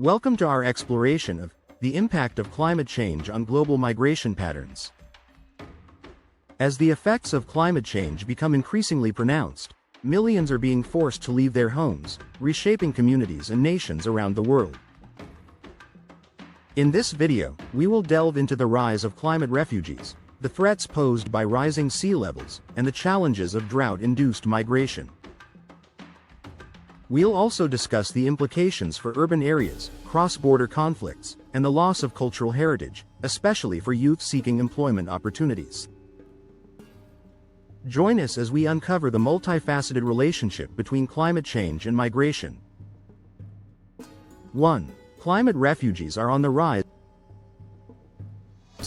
Welcome to our exploration of the impact of climate change on global migration patterns. As the effects of climate change become increasingly pronounced, millions are being forced to leave their homes, reshaping communities and nations around the world. In this video, we will delve into the rise of climate refugees, the threats posed by rising sea levels, and the challenges of drought-induced migration. We'll also discuss the implications for urban areas, cross-border conflicts, and the loss of cultural heritage, especially for youth seeking employment opportunities. Join us as we uncover the multifaceted relationship between climate change and migration. 1. Climate refugees are on the rise.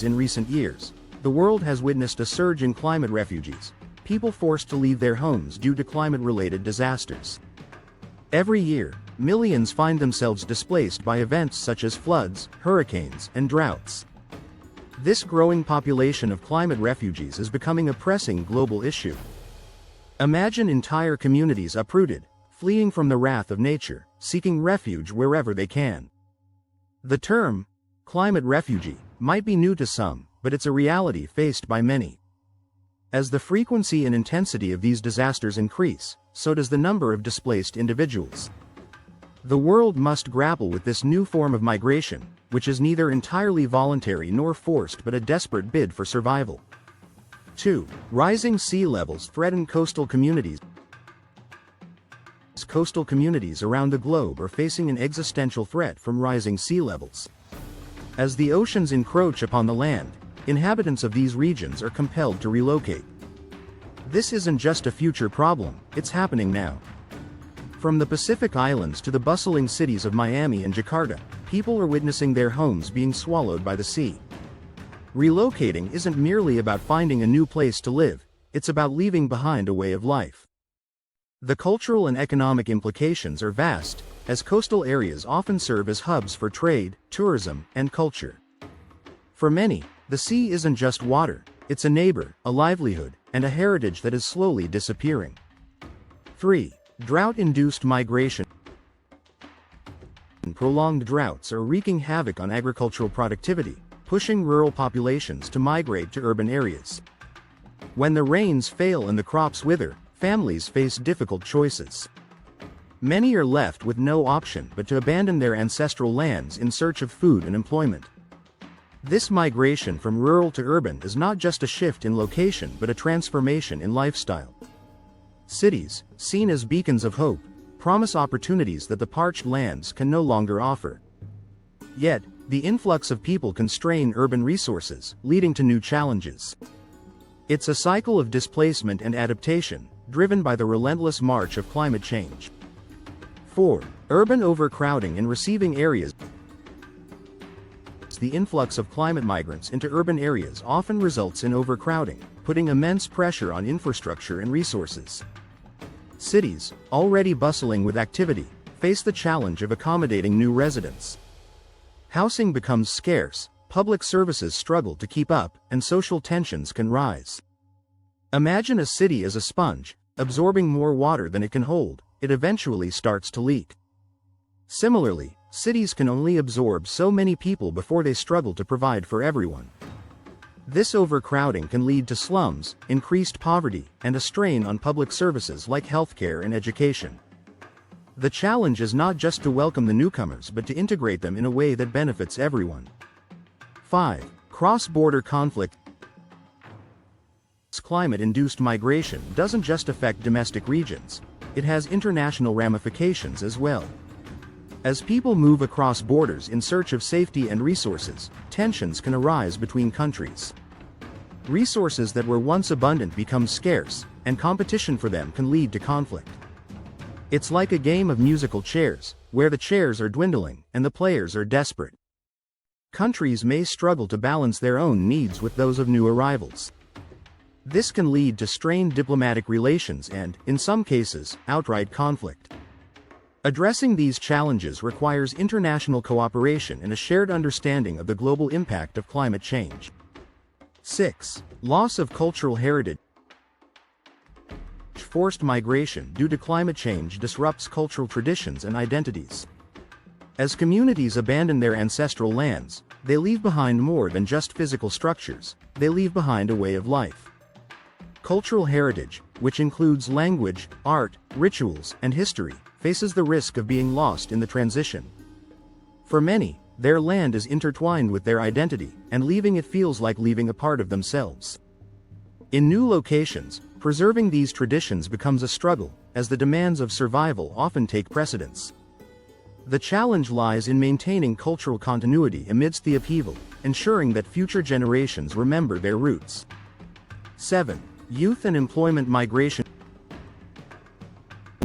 In recent years, the world has witnessed a surge in climate refugees, people forced to leave their homes due to climate-related disasters. Every year, millions find themselves displaced by events such as floods, hurricanes, and droughts. This growing population of climate refugees is becoming a pressing global issue. Imagine entire communities uprooted, fleeing from the wrath of nature, seeking refuge wherever they can. The term, climate refugee, might be new to some, but it's a reality faced by many. As the frequency and intensity of these disasters increase, so does the number of displaced individuals. The world must grapple with this new form of migration, which is neither entirely voluntary nor forced but a desperate bid for survival. 2. Rising sea levels threaten coastal communities. Coastal communities around the globe are facing an existential threat from rising sea levels. As the oceans encroach upon the land, inhabitants of these regions are compelled to relocate. This isn't just a future problem, it's happening now. From the Pacific Islands to the bustling cities of Miami and Jakarta, people are witnessing their homes being swallowed by the sea. Relocating isn't merely about finding a new place to live, it's about leaving behind a way of life. The cultural and economic implications are vast, as coastal areas often serve as hubs for trade, tourism, and culture. For many, the sea isn't just water, it's a neighbor, a livelihood, and a heritage that is slowly disappearing. 3. Drought-induced migration. Prolonged droughts are wreaking havoc on agricultural productivity, pushing rural populations to migrate to urban areas. When the rains fail and the crops wither, families face difficult choices. Many are left with no option but to abandon their ancestral lands in search of food and employment. This migration from rural to urban is not just a shift in location but a transformation in lifestyle. Cities, seen as beacons of hope, promise opportunities that the parched lands can no longer offer. Yet, the influx of people can strain urban resources, leading to new challenges. It's a cycle of displacement and adaptation, driven by the relentless march of climate change. 4. Urban overcrowding in receiving areas. The influx of climate migrants into urban areas often results in overcrowding, putting immense pressure on infrastructure and resources. Cities, already bustling with activity, face the challenge of accommodating new residents. Housing becomes scarce, public services struggle to keep up, and social tensions can rise. Imagine a city as a sponge, absorbing more water than it can hold, it eventually starts to leak. Similarly, cities can only absorb so many people before they struggle to provide for everyone. This overcrowding can lead to slums, increased poverty, and a strain on public services like healthcare and education. The challenge is not just to welcome the newcomers but to integrate them in a way that benefits everyone. 5. Cross-border conflict. Climate-induced migration doesn't just affect domestic regions, it has international ramifications as well. As people move across borders in search of safety and resources, tensions can arise between countries. Resources that were once abundant become scarce, and competition for them can lead to conflict. It's like a game of musical chairs, where the chairs are dwindling, and the players are desperate. Countries may struggle to balance their own needs with those of new arrivals. This can lead to strained diplomatic relations and, in some cases, outright conflict. Addressing these challenges requires international cooperation and a shared understanding of the global impact of climate change. 6. Loss of cultural heritage. Forced migration due to climate change disrupts cultural traditions and identities. As communities abandon their ancestral lands, they leave behind more than just physical structures, they leave behind a way of life. Cultural heritage, which includes language, art, rituals, and history, faces the risk of being lost in the transition. For many, their land is intertwined with their identity, and leaving it feels like leaving a part of themselves. In new locations, preserving these traditions becomes a struggle, as the demands of survival often take precedence. The challenge lies in maintaining cultural continuity amidst the upheaval, ensuring that future generations remember their roots. 7. Youth and employment migration.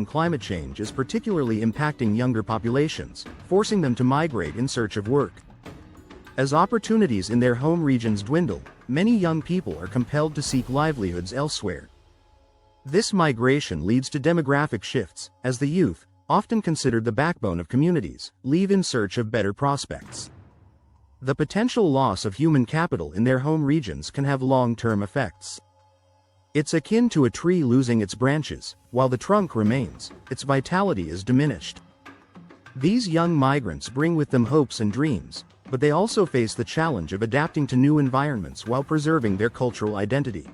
Climate change is particularly impacting younger populations, forcing them to migrate in search of work. As opportunities in their home regions dwindle, many young people are compelled to seek livelihoods elsewhere. This migration leads to demographic shifts, as the youth, often considered the backbone of communities, leave in search of better prospects. The potential loss of human capital in their home regions can have long-term effects. It's akin to a tree losing its branches. While the trunk remains, its vitality is diminished. These young migrants bring with them hopes and dreams, but they also face the challenge of adapting to new environments while preserving their cultural identity.